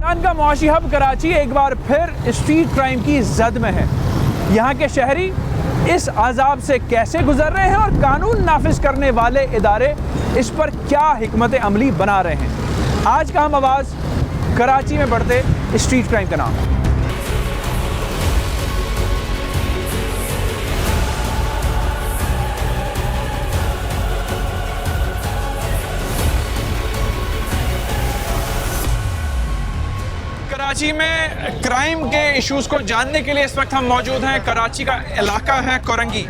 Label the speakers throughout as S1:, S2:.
S1: पाकिस्तान का मुआशी हब कराची एक बार फिर स्ट्रीट क्राइम की जद में है। यहाँ के शहरी इस अजाब से कैसे गुजर रहे हैं और कानून नाफिज करने वाले इदारे इस पर क्या हिकमत अमली बना रहे हैं। आज का हम आवाज़ कराची में बढ़ते स्ट्रीट क्राइम का नाम है। कराची में क्राइम के इश्यूज़ को जानने के लिए इस वक्त हम मौजूद हैं। कराची का इलाका है कोरंगी,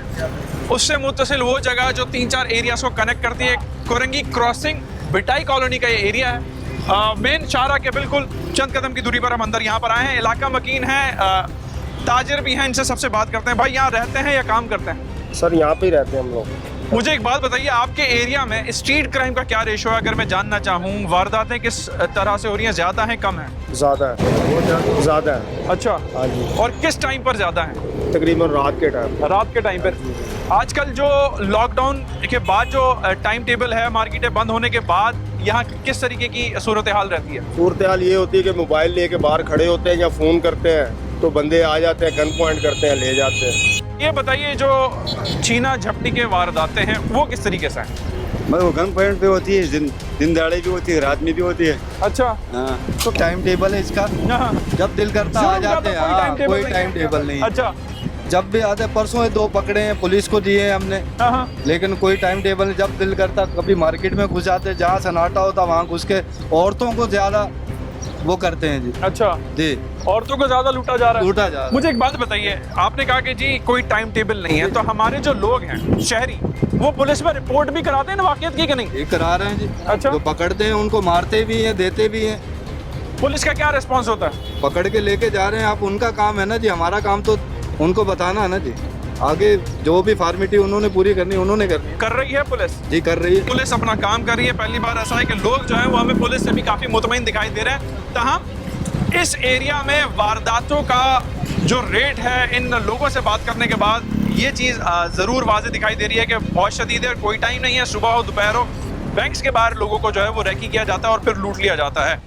S1: उससे मुत्तसिल वो जगह जो 3-4 एरियाज को कनेक्ट करती है। कोरंगी क्रॉसिंग बिटाई कॉलोनी का ये एरिया है। मेन शाहरा के बिल्कुल चंद कदम की दूरी पर हम अंदर यहाँ पर आए हैं। इलाका मकीन है, ताजिर भी हैं, इनसे सबसे बात करते हैं। भाई यहाँ रहते हैं या काम करते हैं?
S2: सर यहाँ पे ही रहते हैं हम लोग।
S1: मुझे एक बात बताइए, आपके एरिया में स्ट्रीट क्राइम का क्या रेशो है? अगर मैं जानना चाहूँ, वारदातें किस तरह से हो रही हैं, ज़्यादा हैं कम है?
S2: ज़्यादा है, ज़्यादा है।
S1: अच्छा,
S2: हाँ जी।
S1: और किस टाइम पर ज़्यादा है?
S2: तकरीबन रात के टाइम।
S1: रात के टाइम पर। आजकल जो लॉकडाउन के बाद जो टाइम टेबल है, मार्केटें बंद होने के बाद यहाँ किस तरीके की सूरत हाल रहती है?
S2: सूरत हाल ये होती है कि मोबाइल लेके बाहर खड़े होते हैं या फ़ोन करते हैं तो बंदे आ जाते हैं, गन पॉइंट करते हैं, ले जाते हैं।
S1: ये बताइए, जो छीना झपटी के वारदातें हैं वो किस तरीके से हैं?
S3: मतलब वो गन पॉइंट पे होती है, दिन दहाड़े भी होती है, रात में भी होती है।
S1: अच्छा,
S3: हाँ, तो टाइम टेबल है इसका।
S1: हाँ।
S3: जब दिल करता आ जाते हैं। हाँ, कोई टाइम टेबल नहीं।
S1: अच्छा,
S3: जब भी आते, परसों ये 2 पकड़े हैं, पुलिस को दिए हमने।
S1: हाँ।
S3: लेकिन कोई टाइम टेबल नहीं। जब दिल करता कभी मार्केट में घुस जाते, जहाँ सन्नाटा होता वहाँ घुस के औरतों को ज्यादा वो करते हैं जी।
S1: अच्छा
S3: जी,
S1: औरतों को ज्यादा लूटा जा रहा है।
S3: लूटा जा रहा है।
S1: मुझे एक बात बताइए, आपने कहा कि जी कोई टाइम टेबल नहीं है, तो हमारे जो लोग हैं शहरी, वो पुलिस में रिपोर्ट भी कराते हैं ना वाकईत की कि नहीं?
S3: ये करा रहे हैं जी।
S1: अच्छा।
S3: जो पकड़ते हैं उनको मारते भी हैं, देते भी हैं।
S1: पुलिस का क्या रिस्पॉन्स होता है?
S3: पकड़ के लेके जा रहे हैं। आप उनका काम है ना जी, हमारा काम तो उनको बताना है ना जी। आगे जो भी फॉर्मेलिटी उन्होंने पूरी करनी, उन्होंने करनी।
S1: कर रही है पुलिस?
S3: जी कर रही है।
S1: पुलिस अपना काम कर रही है। पहली बार ऐसा है कि लोग जो है वो हमें पुलिस से भी काफी मुतमईन दिखाई दे रहे हैं। तहम इस एरिया में वारदातों का जो रेट है, इन लोगों से बात करने के बाद ये चीज़ ज़रूर वाज़ेह दिखाई दे रही है कि बहुत शदीद है। कोई टाइम नहीं है, सुबह हो दोपहर हो, बैंक्स के बाहर लोगों को जो है वो रैकी किया जाता है और फिर लूट लिया जाता है।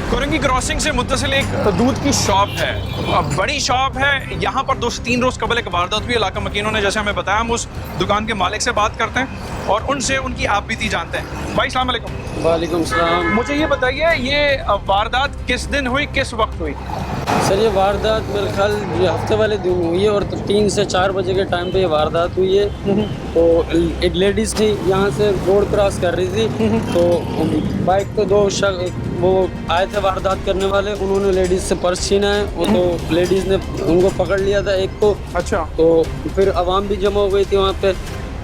S1: कोरंगी क्रॉसिंग से मुत्तसिल एक दूध की शॉप है, बड़ी शॉप है। यहाँ पर 2 से 3 रोज़ कबल एक वारदात हुई। इलाका मकीनों ने जैसे हमें बताया, हम उस दुकान के मालिक से बात करते हैं और उनसे उनकी आप बीती जानते हैं। भाई अस्सलाम वालेकुम।
S4: वालेकुम सलाम।
S1: मुझे ये बताइए, ये वारदात किस दिन हुई, किस वक्त हुई?
S4: सर ये वारदात मेरे ख्याल ये हफ्ते वाले दिन हुई है और 3 से 4 बजे के टाइम पे ये वारदात हुई है। तो एक लेडीज़ थी, यहाँ से रोड क्रॉस कर रही थी, तो बाइक पे 2 वो आए थे वारदात करने वाले। उन्होंने लेडीज़ से पर्स छीना है, वो तो लेडीज़ ने उनको पकड़ लिया था एक को।
S1: अच्छा।
S4: तो फिर आवाम भी जमा हो गई थी वहाँ पे,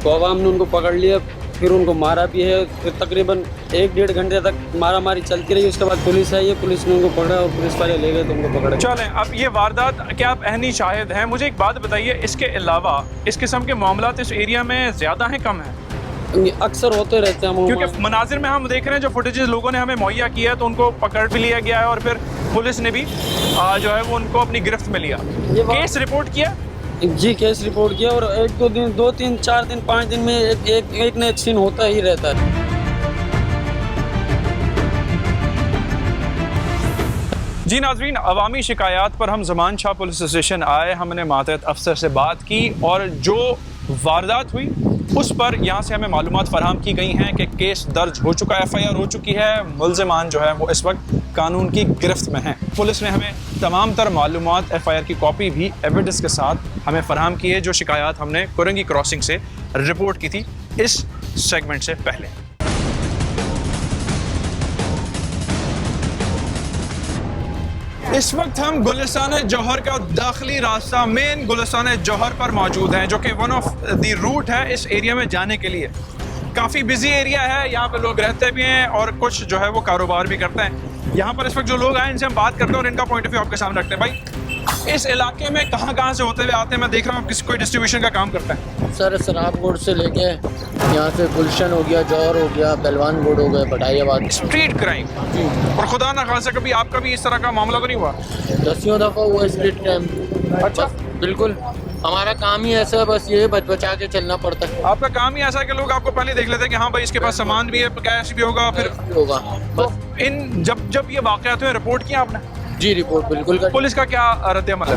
S4: तो आवाम ने उनको पकड़ लिया, फिर उनको मारा भी है। फिर तकरीबन 1-1.5 घंटे तक मारा मारी चलती रही। उसके बाद पुलिस आई है, पुलिस ने उनको पकड़ा और पुलिस वाले ले गए तो उनको पकड़ा।
S1: चलें, अब ये वारदात क्या आप अहनी शाहिद हैं? मुझे एक बात बताइए, इसके अलावा इस किस्म के मामलात इस एरिया में ज़्यादा हैं कम हैं?
S4: अक्सर होते रहते हैं।
S1: क्योंकि मनाजिर में हम देख रहे हैं, जो फुटेजेस लोगों ने हमें मुहैया किया है, तो उनको पकड़ भी लिया गया है और फिर पुलिस ने भी जो है वो उनको अपनी गिरफ्त में लिया। केस रिपोर्ट किया?
S4: जी केस रिपोर्ट किया और 1-2 दिन, 2-3, 4 दिन, 5 दिन में एक न एक सीन होता ही रहता है।
S1: जी नाज़रीन, अवामी शिकायत पर हम ज़मान शाह पुलिस स्टेशन आए। हमने मातहत अफसर से बात की और जो वारदात हुई उस पर यहाँ से हमें मालूमात फराहम की गई हैं कि केस दर्ज हो चुका है, FIR हो चुकी है। मुल्ज़िमान जो है वो इस वक्त कानून की गिरफ्त में हैं। पुलिस ने हमें तमाम तर मालूमात, FIR की कॉपी भी एविडेंस के साथ हमें फराहम की है, जो शिकायत हमने कोरंगी क्रॉसिंग से रिपोर्ट की थी इस सेगमेंट से पहले। इस वक्त हम गुलिस्तान जौहर का दाखिली रास्ता मेन गुलिस्तान जौहर पर मौजूद हैं, जो कि वन ऑफ द रूट है इस एरिया में जाने के लिए। काफ़ी बिजी एरिया है, यहाँ पे लोग रहते भी हैं और कुछ जो है वो कारोबार भी करते हैं। यहाँ पर इस वक्त जो लोग आए इनसे हम बात करते हैं और इनका पॉइंट ऑफ व्यू आपके सामने रखते हैं। भाई, इस इलाके में कहाँ से होते हुए आते हैं? मैं देख रहा हूँ किसी कोई डिस्ट्रीब्यूशन का काम करता है।
S5: सर सराबगुड़ से लेके यहाँ से गुलशन हो गया, जौहर हो गया, पहलवान गुड़ हो गया, बटाइयाबाद।
S1: स्ट्रीट क्राइम, और खुदा ना खासा कभी आपका भी इस तरह का मामला तो नहीं हुआ?
S5: 10 दफ़ा हुआ स्ट्रीट क्राइम।
S1: अच्छा,
S5: बिल्कुल। हमारा काम ही ऐसा है, बस ये बच बचा के चलना पड़ता है।
S1: आपका काम ही ऐसा है कि लोग आपको पहले देख लेते हैं कि हाँ भाई इसके पास सामान भी है, कैश भी होगा, फिर
S5: होगा
S1: तो
S5: बस।
S1: इन जब ये वाकयात हुए रिपोर्ट किया आपने?
S5: जी रिपोर्ट बिल्कुल कर।
S1: पुलिस का क्या रद्द-ए-अमल है?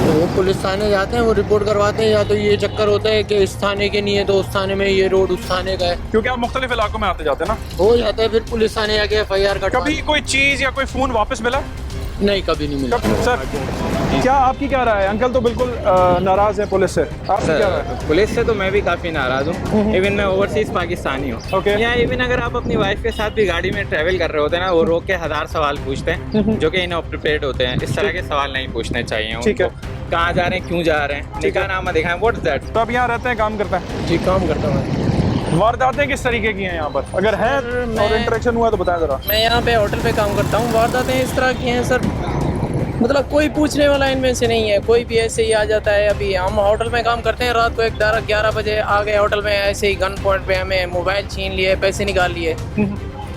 S5: वो पुलिस थाने जाते हैं, वो रिपोर्ट करवाते हैं। या तो ये चक्कर होता है कि इस थाने के नहीं है तो उस थाने में, ये रोड उस थाने का है,
S1: क्योंकि आप मुख्तलिफ इलाकों में आते जाते हैं ना।
S5: हो जाता है। फिर पुलिस थाने जाके FIR कटवा।
S1: कभी कोई चीज या कोई फोन वापस मिला?
S5: नहीं, कभी नहीं मिला।
S1: सर क्या आपकी क्या राय है? अंकल तो बिल्कुल नाराज है पुलिस से, आपकी क्या राय है?
S6: पुलिस से तो मैं भी काफ़ी नाराज़ हूँ। इवन मैं ओवरसीज़ पाकिस्तानी हूँ।
S1: Okay.
S6: या इवन अगर आप अपनी वाइफ के साथ भी गाड़ी में ट्रैवल कर रहे होते हैं ना, वो रोक के 1000 सवाल पूछते हैं जो कि इनअप्रोप्रिएट होते हैं। इस तरह के सवाल नहीं पूछने चाहिए
S1: ठीक है।
S6: उनको। कहाँ जा रहे हैं, क्यों जा रहे हैं, निकाह नामा दिखाएं, व्हाट इज दैट।
S1: तो आप यहाँ रहते हैं, काम करते हैं?
S5: जी काम करता हूँ।
S1: वारदातें किस तरीके की हैं यहाँ पर? अगर है और इंटरेक्शन हुआ तो बताएं जरा।
S7: मैं यहाँ पे होटल पे काम करता हूँ। वारदातें इस तरह की हैं सर, मतलब कोई पूछने वाला इनमें से नहीं है। कोई भी ऐसे ही आ जाता है। अभी हम होटल में काम करते हैं, रात को 11 बजे आ गए होटल में, ऐसे ही गन पॉइंट पे हमें मोबाइल छीन लिए, पैसे निकाल लिए।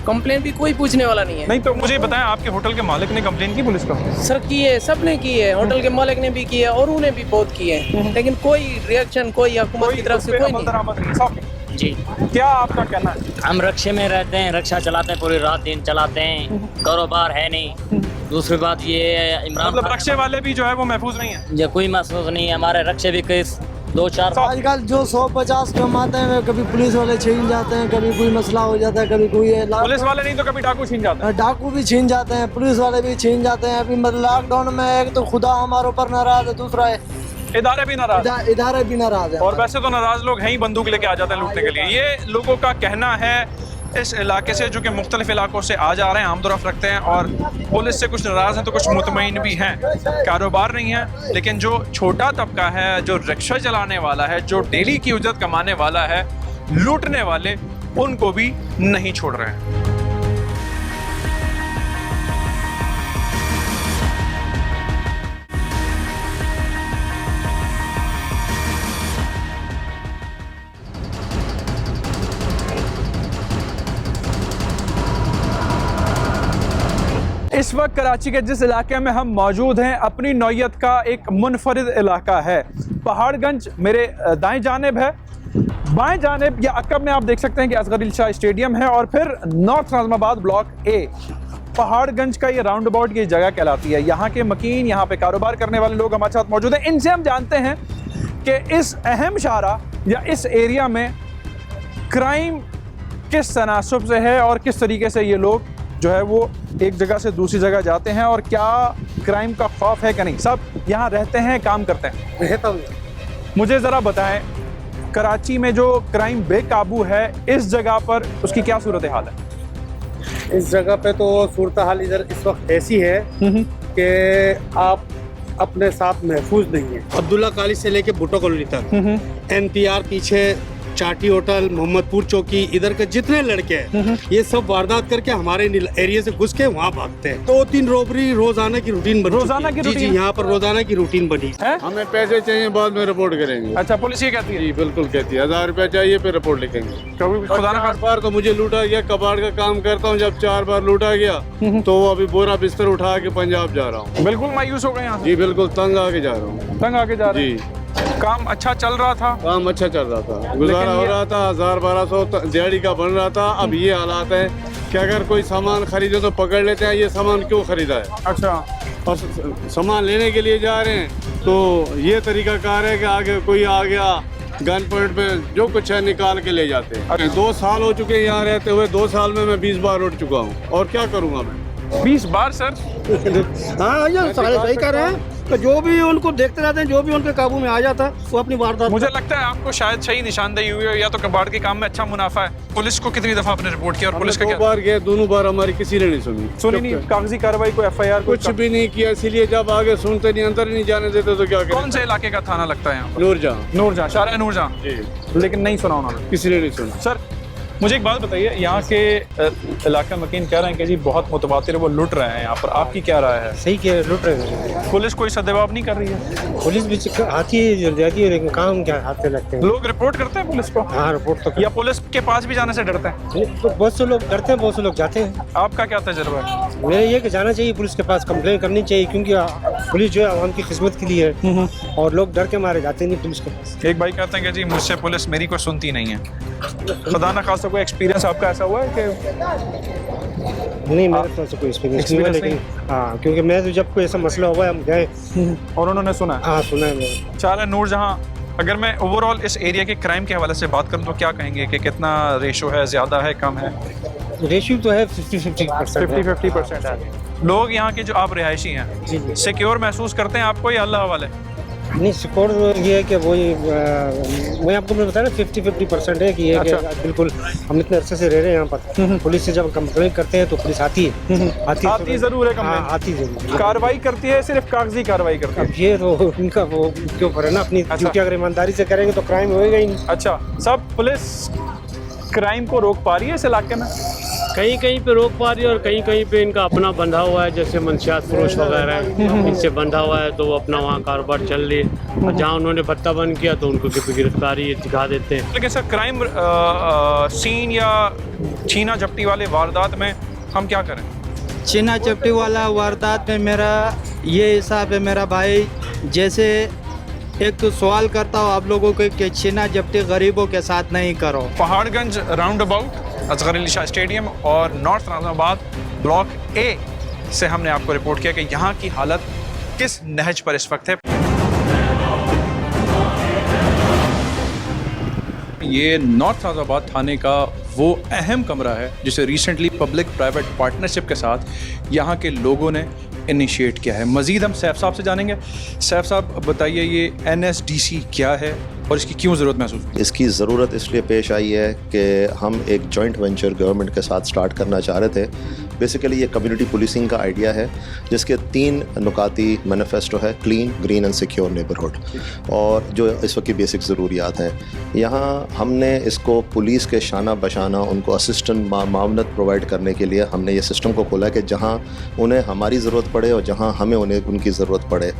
S7: कंप्लेन भी कोई पूछने वाला नहीं है।
S1: नहीं तो मुझे बताएं, आपके होटल के मालिक ने कंप्लेन की पुलिस को?
S7: सर की है, सब ने की है, होटल के मालिक ने भी की है और उन्हें भी बहुत की है, लेकिन कोई रिएक्शन, कोई हुकूमत की तरफ से कोई नहीं।
S1: नहीं।
S8: जी,
S1: क्या आपका कहना है?
S8: हम रक्षे में रहते हैं, रक्षा चलाते हैं, पूरी रात दिन चलाते हैं, कारोबार है नहीं। दूसरी बात ये है, इमरान
S1: मतलब
S8: खान
S1: रक्षे वाले भी जो है वो महफूज नहीं है?
S8: ये कोई महसूस नहीं है। हमारे रक्षे भी केस 2-4
S9: आजकल जो 150 कमाते हैं, कभी पुलिस वाले छीन जाते हैं, कभी कोई मसला हो जाता है, कभी कोई
S1: पुलिस वाले नहीं तो कभी डाकू छीन जाते हैं।
S9: डाकू भी छीन जाते हैं, पुलिस वाले भी छीन जाते हैं। अभी मतलब लॉकडाउन में एक तो खुदा हमारे ऊपर नाराज है, दूसरा है
S1: इदारे भी नाराज
S9: इदारे भी नाराज है।
S1: और वैसे तो नाराज लोग हैं ही, बंदूक लेके आ जाते हैं लूटने के लिए। ये लोगों का कहना है इस इलाके से, जो कि मुख्तलिफ इलाकों से आ जा रहे हैं, आमदोरफ्त रखते हैं और पुलिस से कुछ नाराज़ हैं तो कुछ मुतमईन भी हैं। कारोबार नहीं है, लेकिन जो छोटा तबका है, जो रिक्शा चलाने वाला है, जो डेली की उजरत कमाने वाला है, लूटने वाले, उनको भी नहीं छोड़ रहे हैं। इस वक्त कराची के जिस इलाके में हम मौजूद हैं, अपनी नौयत का एक मुनफरिद इलाका है। पहाड़गंज मेरे दाएं जानिब है, बाएं जानिब या अकब में आप देख सकते हैं कि असगर अली शाह स्टेडियम है, और फिर नॉर्थ नाज़िमाबाद ब्लॉक ए। पहाड़गंज का ये राउंड अबाउट ये जगह कहलाती है। यहाँ के मकीन, यहाँ पे कारोबार करने वाले लोग हमारे साथ मौजूद हैं। इनसे हम जानते हैं कि इस अहम शाहरा या इस एरिया में क्राइम किस तनासब से है और किस तरीके से ये लोग जो है वो एक जगह से दूसरी जगह जाते हैं, और क्या क्राइम का खौफ है कि नहीं। सब यहाँ रहते हैं, काम करते हैं।
S9: रहता हूँ।
S1: मुझे ज़रा बताएं, कराची में जो क्राइम बेकाबू है, इस जगह पर उसकी क्या सूरत हाल है?
S10: इस जगह पे तो सूरत हाल इधर इस वक्त ऐसी है कि आप अपने साथ महफूज नहीं है। अब्दुल्ला कॉलेज से लेके भुट्टो कॉलोनी तक, NPR पीछे, चाटी होटल, मोहम्मदपुर चौकी, इधर के जितने लड़के हैं ये सब वारदात करके हमारे एरिया से घुस के वहाँ भागते हैं। 2-3 रोबरी रोजाना की रूटीन बनी।
S1: रोजाना की
S10: जी
S1: रूटीन?
S10: यहाँ पर रोजाना की रूटीन बनी
S1: है।
S2: हमें पैसे चाहिए, बाद में रिपोर्ट करेंगे।
S1: अच्छा, पुलिस ये कहती है?
S2: जी बिल्कुल कहती है, 1000 रुपया चाहिए फिर रिपोर्ट लिखेंगे।
S1: कभी खुदा ना
S2: 4 बार तो मुझे लूटा गया। कबाड़ का काम करता हूँ, जब 4 बार लूटा गया तो अभी बोरा बिस्तर उठा के पंजाब जा रहा हूँ।
S1: बिल्कुल मायूस हो गए यहाँ से?
S2: जी बिल्कुल तंग आके जा रहा हूँ।
S1: तंग आके जा रहे हैं।
S2: जी
S1: काम अच्छा चल रहा था?
S2: काम अच्छा चल रहा था, गुजारा हो रहा था, 1000-1200 दिहाड़ी का बन रहा था। अब ये हालात है कि अगर कोई सामान खरीदे तो पकड़ लेते हैं, ये सामान क्यों खरीदा है।
S1: अच्छा।
S2: और सामान लेने के लिए जा रहे हैं तो ये तरीका कार है कि आगे कोई आ गया, गन पॉइंट पे जो कुछ है निकाल के ले जाते हैं। 2 साल हो चुके हैं यहाँ रहते हुए, 2 साल में मैं 20 बार उठ चुका हूँ, और क्या करूँगा मैं।
S1: 20 बार सर?
S10: हाँ ये सारे सही कर रहे हैं। तो जो भी उनको देखते रहते हैं, जो भी उनके काबू में आ जाता है वो अपनी वारदात।
S1: मुझे लगता है आपको शायद सही निशानदेही हुई है, या तो कबाड़ के काम में अच्छा मुनाफा है। पुलिस को कितनी दफा आपने रिपोर्ट किया और पुलिस का
S2: 2
S1: क्या?
S2: बार गए, दोनों बार हमारी किसी ने नहीं सुनी
S1: नहीं, कागजी कार्रवाई, कोई FIR
S2: कुछ भी नहीं किया। इसीलिए जब आगे सुनते नहीं, अंदर नहीं जाने देते तो क्या करें।
S1: कौन से इलाके का थाना लगता है यहाँ?
S2: नूरजहां।
S1: नूरजहां, शारा नूरजहां।
S2: जी
S1: लेकिन नहीं सुना उन्होंने?
S2: किसी ने नहीं सुना।
S1: सर मुझे एक बात बताइए, यहाँ के इलाका मकीन कह रहे हैं कि जी बहुत मुतवातिर वो लुट रहे हैं यहाँ पर, आपकी क्या राय है?
S10: सही कह लुट रहे हैं।
S1: पुलिस कोई सदजवाब नहीं कर रही है?
S10: पुलिस भी आती है, जल्दी आती है, लेकिन काम क्या हाथ में लगते हैं।
S1: लोग रिपोर्ट करते हैं पुलिस को?
S10: हाँ रिपोर्ट तो
S1: या पुलिस के पास भी जाने से डरते हैं?
S10: बहुत से लोग करते हैं, बहुत से लोग जाते हैं।
S1: आपका क्या तजुर्बा है?
S10: मेरे ये कि जाना चाहिए पुलिस के पास, कंप्लेन करनी चाहिए, क्योंकि पुलिस जो है आवाम की खिदमत के लिए है और लोग डर के मारे जाते नहीं पुलिस के पास।
S1: एक भाई कहते हैं कि जी मुझसे पुलिस मेरी को सुनती नहीं है। खुदा न खास्ता कोई एक्सपीरियंस आपका ऐसा हुआ है कि?
S10: नहीं, मेरे पास कोई एक्सपीरियंस नहीं हुआ, लेकिन हाँ, क्योंकि मैं तो जब कोई ऐसा मसला हुआ हम गए
S1: और उन्होंने सुना है?
S10: हाँ, सुना है मैंने।
S1: चाल नूरजहां, अगर मैं ओवरऑल इस एरिया के क्राइम के हवाले से बात करूं तो क्या कहेंगे कि कितना रेशो है, ज़्यादा है, कम है?
S10: रेशियो तो है 50-50%
S1: है। लोग यहाँ के जो आप रिहायशी हैं सिक्योर महसूस करते हैं आपको या अल्लाह हवाले?
S10: नहीं, सिक्योर ये है कि वही मैं आपको बताया ना 50-50% है कि ये
S1: अच्छा।
S10: कि बिल्कुल हम इतने अरसे से रह रहे हैं यहाँ पर। पुलिस से जब कंप्लेन करते हैं तो पुलिस आती है,
S1: आती ज़रूर है
S10: हाँ,
S1: कंप्लेन,
S10: आती जरूर।
S1: कार्रवाई करती है, सिर्फ कागजी कार्रवाई करती है?
S10: अब ये तो उनका वो के ऊपर है ना, अपनी ड्यूटी अगर ईमानदारी से करेंगे तो क्राइम होएगा ही नहीं।
S1: अच्छा, सब पुलिस क्राइम को रोक पा रही है इस इलाके में?
S4: कहीं कहीं पे रोक पा रही है और कहीं कहीं पे इनका अपना बंधा हुआ है, जैसे मंशियात फरोश वगैरह है, इनसे बंधा हुआ है तो वो अपना वहाँ कारोबार चल रही है, और जहाँ उन्होंने भत्ता बंद किया तो उनको गिरफ्तारी दिखा देते हैं।
S1: लेकिन सर क्राइम सीन या छीना झपटी वाले वारदात में हम क्या करें?
S11: छीना झपटी वाला वारदात में मेरा ये हिसाब है मेरा भाई, जैसे एक तो सवाल करता हूँ आप लोगों को कि छीना झपटी गरीबों के साथ नहीं करो।
S1: Paharganj round about, Asghar Ali Shah stadium और नॉर्थ नाज़िमाबाद ब्लॉक ए से हमने आपको रिपोर्ट किया कि यहाँ की हालत किस नहज पर इस वक्त है। ये नॉर्थ नाज़िमाबाद थाने का वो अहम कमरा है जिसे रिसेंटली पब्लिक प्राइवेट पार्टनरशिप के साथ यहाँ के लोगों ने इनिशिएट किया है। मज़ीद हम सैफ साहब से जानेंगे। सैफ साहब बताइए, ये NSDC क्या है और इसकी क्यों ज़रूरत महसूस?
S12: इसकी ज़रूरत इसलिए पेश आई है कि हम एक जॉइंट वेंचर गवर्नमेंट के साथ स्टार्ट करना चाह रहे थे। बेसिकली ये कम्युनिटी पुलिसिंग का आइडिया है जिसके 3 नुकाती मैनिफेस्टो है: clean, green and secure neighbourhood, और जो इस वक्त की बेसिक ज़रूरियात हैं। यहाँ हमने इसको पुलिस के शाना बशाना उनको असिस्टेंट मामनत प्रोवाइड करने के लिए हमने ये सिस्टम को खोला कि जहाँ उन्हें हमारी ज़रूरत पड़े और जहाँ हमें उन्हें उनकी ज़रूरत पड़े,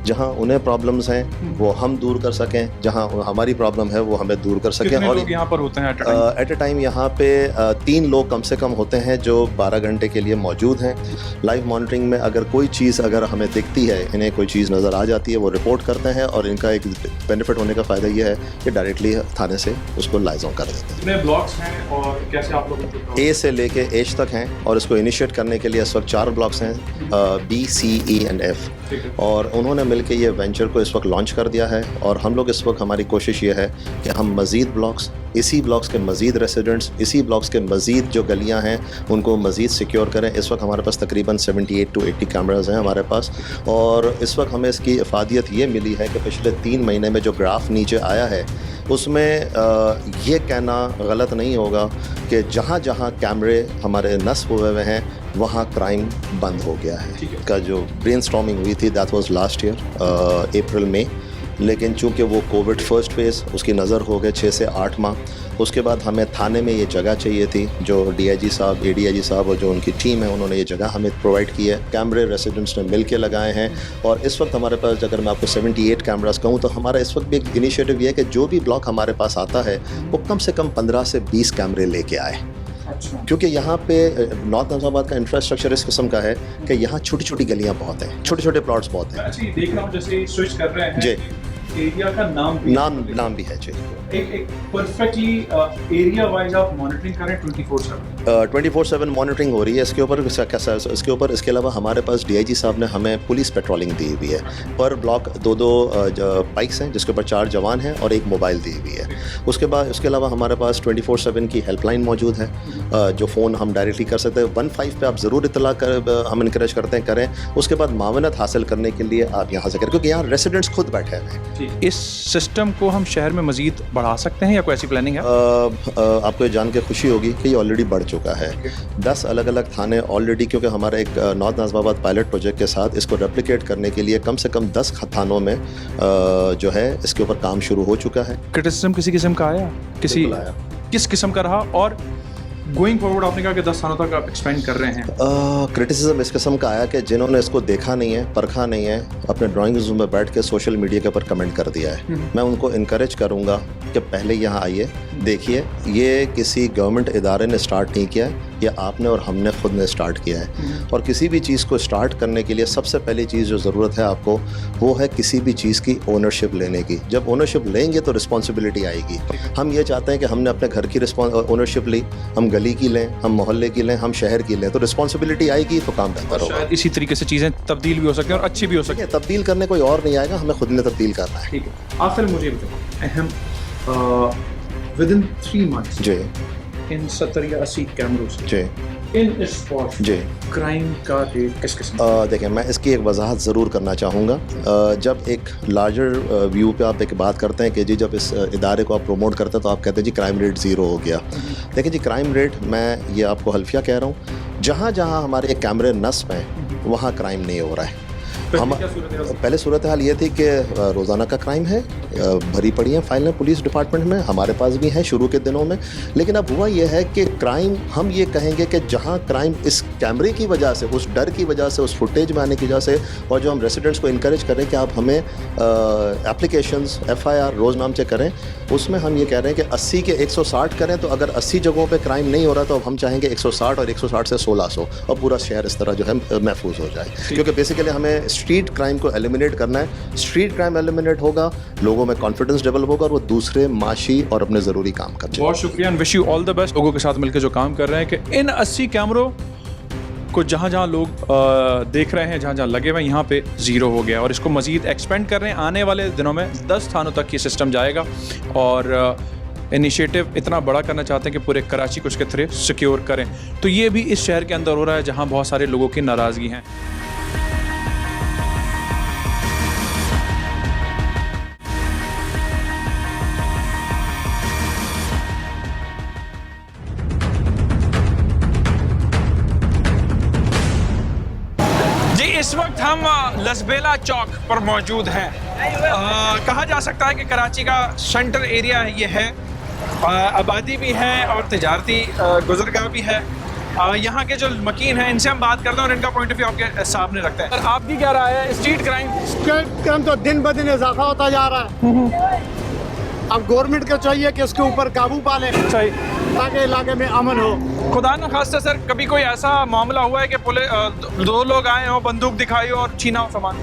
S12: जहाँ उन्हें प्रॉब्लम्स हैं वो हम दूर कर सकें, जहाँ हमारी प्रॉब्लम है वो हमें दूर कर सकें। और
S1: यहाँ पर होते हैं
S12: एट अ टाइम यहाँ पे 3 लोग कम से कम होते हैं जो 12 घंटे के लिए मौजूद हैं। लाइव मॉनिटरिंग में अगर कोई चीज़ अगर हमें दिखती है, इन्हें कोई चीज़ नज़र आ जाती है, वो रिपोर्ट करते हैं और इनका एक बेनिफिट होने का फ़ायदा ये है कि डायरेक्टली थाने से उसको लाइज ऑन कर देते हैं।
S1: कितने ब्लॉक्स हैं और कैसे आप लोगों को?
S12: A से लेके H तक हैं और इसको इनिशिएट करने के लिए इस वक्त 4 ब्लॉक्स हैं, B, C, E and F, और उन्होंने मिलकर ये वेंचर को इस वक्त लॉन्च कर दिया है। और हम लोग इस वक्त हमारी कोशिश ये है कि हम मज़ीद ब्लॉक्स, इसी ब्लॉक्स के मज़ीद रेसिडेंट्स, इसी ब्लॉक्स के मज़ीद जो गलियां हैं उनको मज़ीद सिक्योर करें। इस वक्त हमारे पास तकरीबन 78 to 80 कैमराज हैं हमारे पास, और इस वक्त हमें इसकी इफ़ादियत ये मिली है कि पिछले 3 महीने में जो ग्राफ नीचे आया है उसमें ये कहना गलत नहीं होगा कि जहाँ जहाँ कैमरे हमारे नस्ब हुए हुए हैं वहाँ क्राइम बंद हो गया है। का जो ब्रेनस्टॉर्मिंग हुई थी दैट वाज लास्ट ईयर अप्रैल में, लेकिन चूंकि वो कोविड फर्स्ट फेज़ उसकी नज़र हो गए 6 से 8 माह। उसके बाद हमें थाने में ये जगह चाहिए थी, जो DIG साहब, ADIG साहब और जो उनकी टीम है उन्होंने ये जगह हमें प्रोवाइड की है। कैमरे रेसिडेंट्स ने मिल के लगाए हैं और इस वक्त हमारे पास, अगर मैं आपको 78 कैमरास कहूँ तो हमारा इस वक्त भी एक इनिशिएटिव ये है कि जो भी ब्लॉक हमारे पास आता है वो कम से कम 15 से 20 कैमरे लेके आए, क्योंकि यहाँ पे नॉर्थ नाज़िमाबाद का इंफ्रास्ट्रक्चर इस किस्म का है कि यहाँ छोटी छोटी गलियाँ बहुत हैं, छोटे छोटे प्लॉट्स बहुत हैं।
S1: अच्छा, देख रहा हूँ जैसे स्विच कर रहे हैं
S12: जी,
S1: एरिया का नाम भी
S12: है जी।
S1: एक परफेक्टली एरिया वाइज आप मॉनिटरिंग करें
S12: 24/7 मॉनिटरिंग हो रही है। इसके ऊपर इसके अलावा हमारे पास DIG साहब ने हमें पुलिस पेट्रोलिंग दी हुई है। पर ब्लॉक 2 बाइक्स हैं जिसके ऊपर 4 जवान हैं और एक मोबाइल दी हुई है। उसके अलावा हमारे पास 24/7 की हेल्पलाइन मौजूद है, जो फ़ोन हम डायरेक्टली कर सकते हैं। 15 पे आप ज़रूर इतला कर, हम इनकरेज करते हैं करें। उसके बाद मावनत हासिल करने के लिए आप यहाँ से करें, क्योंकि यहाँ रेसिडेंट्स खुद बैठे हैं।
S1: इस सिस्टम को हम शहर में मजीद बढ़ा सकते हैं या कोई ऐसी प्लानिंग है?
S12: आपको ये जान के खुशी होगी कि ये ऑलरेडी बढ़ चुका है। 10 अलग अलग थाने ऑलरेडी, क्योंकि हमारे एक नॉर्थ नाज़िमाबाद पायलट प्रोजेक्ट के साथ इसको रेप्लिकेट करने के लिए कम से कम 10 थानों में जो है इसके ऊपर काम शुरू हो चुका है।
S1: क्रिटिसिज्म किसी किस्म का आया? किस किस्म का रहा? और गोइंग फॉरवर्ड आपने कहा कि 10 सालों तक आप एक्सपेंड कर रहे हैं।
S12: क्रिटिसिज्म इस किस्म का आया कि जिन्होंने इसको देखा नहीं है, परखा नहीं है, अपने ड्राइंग रूम में बैठ के सोशल मीडिया के ऊपर कमेंट कर दिया है। मैं उनको इनकरेज करूंगा कि पहले यहाँ आइए, देखिए। ये किसी गवर्नमेंट इदारे ने स्टार्ट नहीं किया है, ये आपने और हमने खुद ने स्टार्ट किया है। और किसी भी चीज़ को स्टार्ट करने के लिए सबसे पहली चीज़ जो ज़रूरत है आपको, वो है किसी भी चीज़ की ओनरशिप लेने की। जब ओनरशिप लेंगे तो रिस्पॉन्सिबिलिटी आएगी। हम ये चाहते हैं कि हमने अपने घर की ओनरशिप ली, हम गली की लें, हम मोहल्ले की लें, हम शहर की लें, तो रिस्पॉन्सिबिलिटी आएगी तो काम बेहतर होगा।
S1: इसी तरीके से चीज़ें तब्दील भी हो सकती हैं और अच्छी भी हो सकती हैं।
S12: तब्दील करने कोई और नहीं आएगा, हमें खुद ने तब्दील करना है।
S1: ठीक है, आप फिर मुझे बताओ, अहम विदिन 3 months
S12: जी
S1: इन 70 या 80 कैमरों से
S12: जी
S1: इन इस स्पॉट
S12: जी
S1: क्राइम का रेट किस किस्म?
S12: देखिए, मैं इसकी एक वजाहत ज़रूर करना चाहूँगा। जब एक लार्जर व्यू पे आप एक बात करते हैं कि जी जब इस इदारे को आप प्रमोट करते हैं तो आप कहते हैं जी क्राइम रेट 0 हो गया। देखिए जी, क्राइम रेट, मैं ये आपको हल्फिया कह रहा हूँ, जहाँ जहाँ हमारे कैमरे नस्ब हैं वहाँ क्राइम नहीं हो रहा है। हम पहले सूरत हाल ये थी कि रोज़ाना का क्राइम है, भरी पड़ी हैं फाइलें पुलिस डिपार्टमेंट में, हमारे पास भी हैं शुरू के दिनों में। लेकिन अब हुआ ये है कि क्राइम, हम ये कहेंगे कि जहाँ क्राइम इस कैमरे की वजह से, उस डर की वजह से, उस फुटेज में आने की वजह से, और जो हम रेसिडेंट्स को इनकरेज करें कि आप हमें एप्लीकेशंस FIR रोज़नामचे करें, उसमें हम ये कह रहे हैं कि 80 के 160 करें। तो अगर 80 जगहों पे क्राइम नहीं हो रहा तो अब हम चाहेंगे 160 और 160 से 1600, और पूरा शहर इस तरह जो है महफूज हो जाए। क्योंकि बेसिकली हमें स्ट्रीट क्राइम को एलिमिनेट करना है। स्ट्रीट क्राइम एलिमिनेट होगा, लोगों में कॉन्फिडेंस डेवलप होगा और वो दूसरे माशी और अपने ज़रूरी काम कर जाएंगे।
S1: बहुत शुक्रिया, wish you all the best. लोगों के साथ मिलकर जो काम कर रहे हैं कि इन 80 कैमरों को जहाँ जहाँ लोग देख रहे हैं, जहाँ जहाँ लगे हुए, यहाँ पे 0 हो गया और इसको मज़ीद एक्सपेंड कर रहे हैं। आने वाले दिनों में 10 थानों तक ये सिस्टम जाएगा और इनिशिएटिव इतना बड़ा करना चाहते हैं कि पूरे कराची को उसके थ्रू सिक्योर करें। तो ये भी इस शहर के अंदर हो रहा है जहाँ बहुत सारे लोगों की नाराज़गी हैं। इस वक्त हम लसबेला चौक पर मौजूद हैं। कहा जा सकता है कि कराची का सेंटर एरिया ये है, आबादी भी है और तिजारती गुज़रगाह भी है। यहाँ के जो मकीन हैं इनसे हम बात करते हैं और इनका पॉइंट ऑफ व्यू आपके सामने रखते हैं। आपकी क्या राय है? स्ट्रीट क्राइम
S10: तो दिन ब दिन इजाफा होता जा रहा है। अब गवर्नमेंट को चाहिए कि उसके ऊपर काबू पा ले, ताकि इलाके में अमन हो।
S1: खुदा न खास्ता सर, कभी कोई ऐसा मामला हुआ है कि पुलिस 2 लोग आए हो, बंदूक दिखाई हो और छीना हो सामान?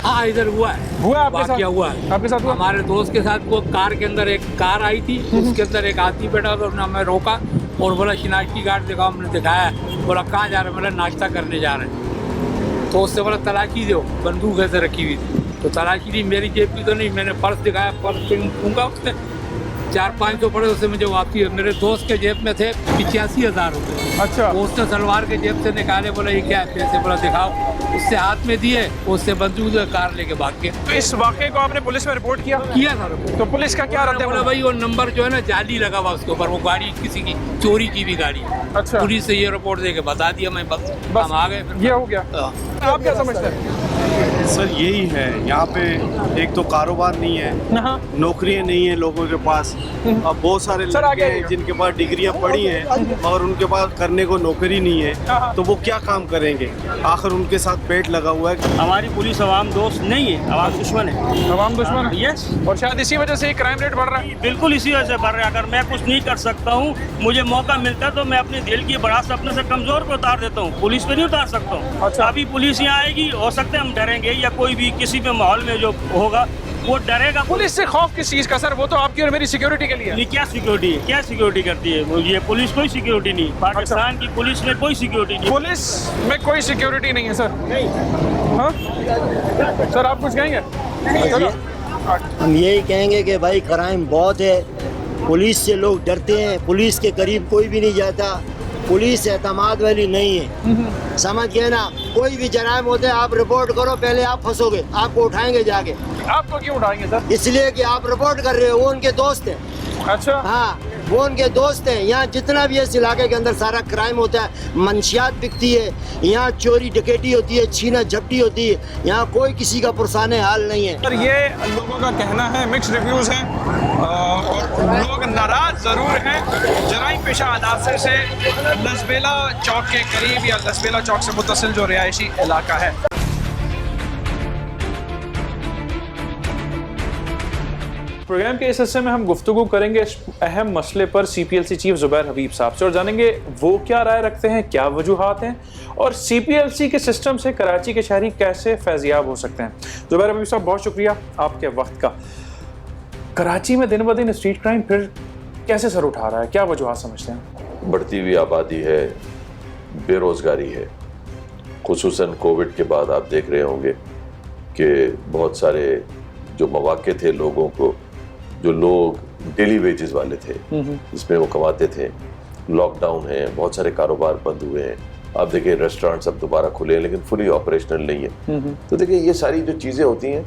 S13: हाँ, इधर हुआ है।
S1: हुआ आपके साथ?
S13: क्या हुआ है
S1: आपके साथ हुआ?
S13: हमारे दोस्त के साथ वो कार के अंदर एक कार आई थी, उसके अंदर एक आदमी बैठा था, उसने हमें रोका और बोला शिनाख्ती कार्ड दिखाओ। हमने दिखाया, बोला कहाँ जा रहे हैं? बोला नाश्ता करने जा रहे हैं। तो उससे बोला तलाशी दो, बंदूक ऐसे रखी हुई थी। तो तलाशी दी, मेरी जेब की तो नहीं, मैंने पर्स दिखाया, पर्स दूंगा उसने 400-500 पड़े, उससे मुझे वापसी। मेरे दोस्त के जेब में थे 85,000 रुपये।
S1: अच्छा।
S13: तो उसने सलवार के जेब से निकाले, बोला ये क्या है पैसे? बोला दिखाओ। उससे हाथ में दिए, उससे बंदूक कार लेके भाग के।
S1: तो इस वाक़े को आपने पुलिस में रिपोर्ट किया?
S13: किया था रिपोर्ट।
S1: तो पुलिस का क्या रद्द है?
S13: बोला भाई वो नंबर जो है ना जाली लगा हुआ उसके ऊपर, वो गाड़ी किसी की चोरी की भी गाड़ी।
S1: अच्छा।
S13: पुलिस से ये रिपोर्ट दे के बता दिया, मैं बस हम आ गए।
S1: ये हो गया। आप क्या समझते हैं?
S2: सर यही है, यहाँ पे एक तो कारोबार नहीं है, नौकरियाँ नहीं है लोगों के पास। अब बहुत सारे लड़के हैं जिनके पास डिग्रियाँ पढ़ी हैं और उनके पास करने को नौकरी नहीं है, तो वो क्या काम करेंगे? आखिर उनके साथ पेट लगा हुआ है।
S14: हमारी पुलिस अवाम दोस्त नहीं है, अवाम दुश्मन है।
S1: अवाम दुश्मन है?
S14: यस।
S1: और शायद इसी वजह से क्राइम रेट बढ़ रहा है।
S14: बिल्कुल इसी वजह से बढ़ रहा है। अगर मैं कुछ नहीं कर सकता हूँ, मुझे मौका मिलता है तो मैं अपने दिल की भड़ास अपने से कमजोर को उतार देता हूँ, पुलिस पे नहीं उतार सकता हूँ।
S1: अच्छा।
S14: अभी पुलिस यहाँ आएगी, हो सकता है हम डरेंगे, या कोई भी किसी भी माहौल में जो होगा वो डरेगा।
S1: पुलिस से खौफ किस चीज का सर? वो तो आपकी और मेरी सिक्योरिटी के लिए है।
S14: क्या सिक्योरिटी है? क्या सिक्योरिटी करती है ये पुलिस? कोई सिक्योरिटी नहीं। पाकिस्तान की पुलिस में कोई सिक्योरिटी नहीं।
S1: पुलिस में कोई सिक्योरिटी नहीं है सर? नहीं। हाँ सर, आप कुछ कहेंगे?
S9: हम यही कहेंगे कि भाई क्राइम बहुत है, पुलिस से लोग डरते हैं, पुलिस के करीब कोई भी नहीं जाता, पुलिस एतमाद वाली नहीं है। समझ गए ना? कोई भी जराइम होते हैं आप रिपोर्ट करो, पहले आप फंसोगे, आपको उठाएंगे जाके।
S1: आपको क्यों उठाएंगे सर?
S9: इसलिए कि आप रिपोर्ट कर रहे हो, वो उनके दोस्त हैं।
S1: अच्छा।
S9: हाँ, वो उनके दोस्त हैं। यहाँ जितना भी इस इलाके के अंदर सारा क्राइम होता है, मंशियात बिकती है, यहाँ चोरी डकैती होती है, छीना झपटी होती है, यहाँ कोई किसी का पुरसाने हाल नहीं है।
S1: सर ये लोगों का कहना है, मिक्स रिव्यूज़ हैं और लोग नाराज ज़रूर हैं। जराइम पेशा अदासे से लसबेला चौक के करीब या लसबेला चौक से मुतसिल जो रिहायशी इलाका है, प्रोग्राम के इस हिस्से में हम गुफ्तगू करेंगे इस अहम मसले पर CPLC चीफ ज़ुबैर हबीब साहब से और जानेंगे वो क्या राय रखते हैं, क्या वजूहात हैं और CPLC के सिस्टम से कराची के शहरी कैसे फैज़याब हो सकते हैं। ज़ुबैर हबीब साहब बहुत शुक्रिया आपके वक्त का। कराची में दिन ब दिन स्ट्रीट क्राइम फिर कैसे सर उठा रहा है, क्या वजूहात समझते हैं?
S15: बढ़ती हुई आबादी है, बेरोज़गारी है, खुसूसन कोविड के बाद आप देख रहे होंगे कि बहुत सारे जो मौके थे लोगों को, जो लोग डेली वेजेस वाले थे जिसमें वो कमाते थे, लॉकडाउन है, बहुत सारे कारोबार बंद हुए हैं। आप देखिए रेस्टोरेंट सब दोबारा खुले हैं लेकिन फुली ऑपरेशनल नहीं है। तो देखिए ये सारी जो चीज़ें होती हैं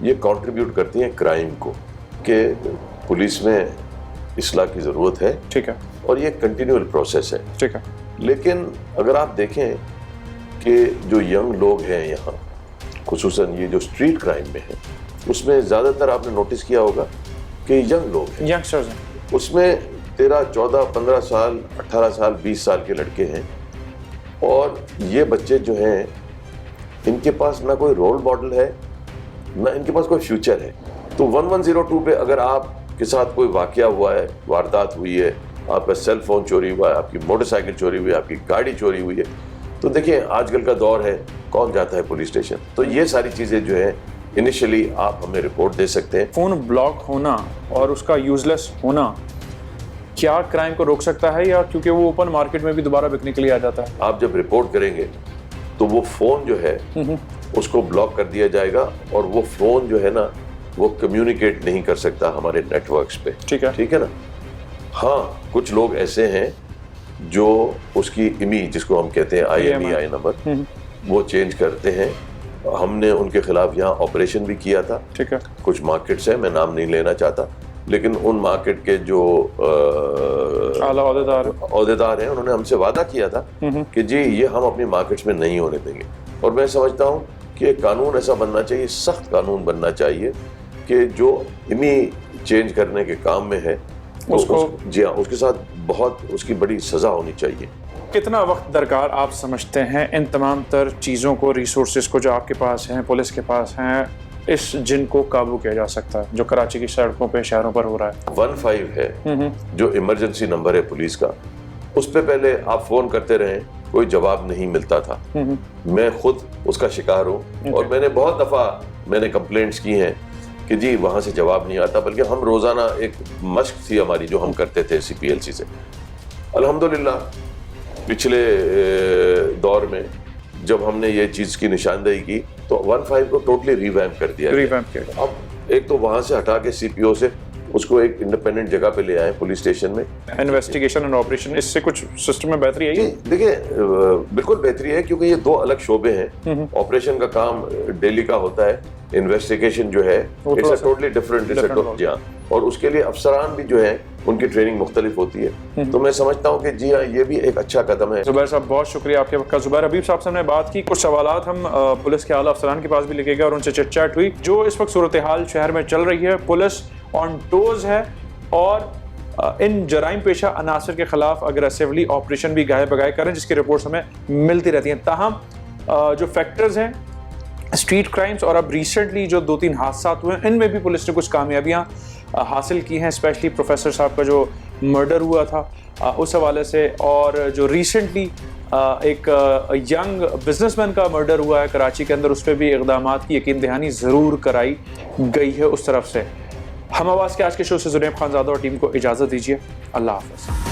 S15: ये कंट्रीब्यूट करती हैं क्राइम को, कि पुलिस में इस्लाह की ज़रूरत है।
S1: ठीक है।
S15: और ये कंटिन्यूअल प्रोसेस है।
S1: ठीक है।
S15: लेकिन अगर आप देखें कि जो यंग लोग हैं यहाँ, खुसूसन ये जो स्ट्रीट क्राइम में है, उसमें ज़्यादातर आपने नोटिस किया होगा कि यंग लोग हैं,
S1: यंगस्टर्स हैं।
S15: उसमें 13, 14, 15 साल, 18 साल, 20 साल के लड़के हैं। और ये बच्चे जो हैं इनके पास ना कोई रोल मॉडल है, ना इनके पास कोई फ्यूचर है। तो 1102 पे अगर आपके साथ कोई वाकया हुआ है, वारदात हुई है, आपका सेल फोन चोरी हुआ है, आपकी मोटरसाइकिल चोरी हुई है, आपकी गाड़ी चोरी हुई है, तो देखिए आजकल का दौर है, कौन जाता है पुलिस स्टेशन। तो ये सारी चीज़ें जो है इनिशियली आप हमें रिपोर्ट दे सकते हैं।
S1: फ़ोन ब्लॉक होना और उसका यूजलेस होना क्या क्राइम को रोक सकता है, या क्योंकि वो ओपन मार्केट में भी दोबारा बिकने के लिए आ जाता है?
S15: आप जब रिपोर्ट करेंगे तो वो फ़ोन जो है उसको ब्लॉक कर दिया जाएगा और वो फ़ोन जो है ना वो कम्युनिकेट नहीं कर सकता हमारे नेटवर्क्स पे।
S1: ठीक है।
S15: ठीक है ना। हाँ, कुछ लोग ऐसे हैं जो उसकी इमी, जिसको हम कहते हैं IMEI नंबर, वो चेंज करते हैं। हमने उनके खिलाफ यहाँ ऑपरेशन भी किया था।
S1: ठीक है।
S15: कुछ मार्केट्स हैं, मैं नाम नहीं लेना चाहता, लेकिन उन मार्केट के जो
S1: आला
S15: ओहदेदार हैं उन्होंने हमसे वादा किया था कि जी ये हम अपनी मार्केट्स में नहीं होने देंगे। और मैं समझता हूँ कि कानून ऐसा बनना चाहिए, सख्त कानून बनना चाहिए कि जो इमी चेंज करने के काम में है तो उसको जी हाँ, उसके साथ बहुत उसकी बड़ी सज़ा होनी चाहिए।
S1: कितना वक्त दरकार आप समझते हैं इन तमाम तर चीज़ों को, रिसोर्सेज को जो आपके पास हैं, पुलिस के पास हैं, इस जिन को काबू किया जा सकता है जो कराची की सड़कों पे, शहरों पर हो रहा है?
S15: 15 है जो इमरजेंसी नंबर है पुलिस का, उस पे पहले आप फ़ोन करते रहें, कोई जवाब नहीं मिलता था। मैं खुद उसका शिकार हूँ और मैंने बहुत दफ़ा कंप्लेंट्स की हैं कि जी वहाँ से जवाब नहीं आता, बल्कि हम रोज़ाना एक मश्क थी हमारी जो हम करते थे CPLC से। अल्हम्दुलिल्लाह पिछले दौर में जब हमने ये चीज़ की निशानदेही की तो 15 को टोटली रिवैम्प कर दिया। अब एक तो वहाँ से हटा के CPO से उसको एक इंडिपेंडेंट जगह पे ले आए पुलिस स्टेशन में।
S1: इन्वेस्टिगेशन एंड ऑपरेशन, इससे कुछ सिस्टम में बेहतरी आई?
S15: देखिए बिल्कुल बेहतरी है, क्योंकि ये दो अलग शोबे हैं। ऑपरेशन का काम डेली का होता है, इन्वेस्टिगेशन जो है इट्स टोटली डिफरेंट। और उसके लिए अफसरान भी जो है उनकी ट्रेनिंग मुख्तलिफ होती है। तो मैं समझता हूँ कि जी हाँ, ये भी एक अच्छा कदम है।
S1: ज़ुबैर साहब बहुत शुक्रिया आपके वक्त का। ज़ुबैर हबीब साहब से हमने बात की, कुछ सवालात हम पुलिस के आला अफसरान के पास भी लेके गए और उनसे चिट चैट हुई। जो इस वक्त सूरत हाल शहर में चल रही है, पुलिस ऑन टोज है और इन जराइम पेशा अनासर के खिलाफ अग्रेसिवली ऑपरेशन भी गाहे बगाहे करें, जिसकी रिपोर्ट्स हमें मिलती रहती हैं। ताहम जो फैक्टर्स हैं, स्ट्रीट क्राइम्स और अब रिसेंटली जो 2-3 हादसा हुए हैं, इनमें भी पुलिस ने कुछ कामयाबियाँ हासिल की हैं। स्पेशली प्रोफेसर साहब का जो मर्डर हुआ था उस हवाले से, और जो रिसेंटली एक यंग बिजनेसमैन का मर्डर हुआ है कराची के अंदर, उस पर भी इक़दामात की यकीन दहानी ज़रूर कराई गई है उस तरफ से। हम आवाज़ के आज के शो से ज़ुनैब खानज़ादा और टीम को इजाज़त दीजिए। अल्लाह हाफ़िज़।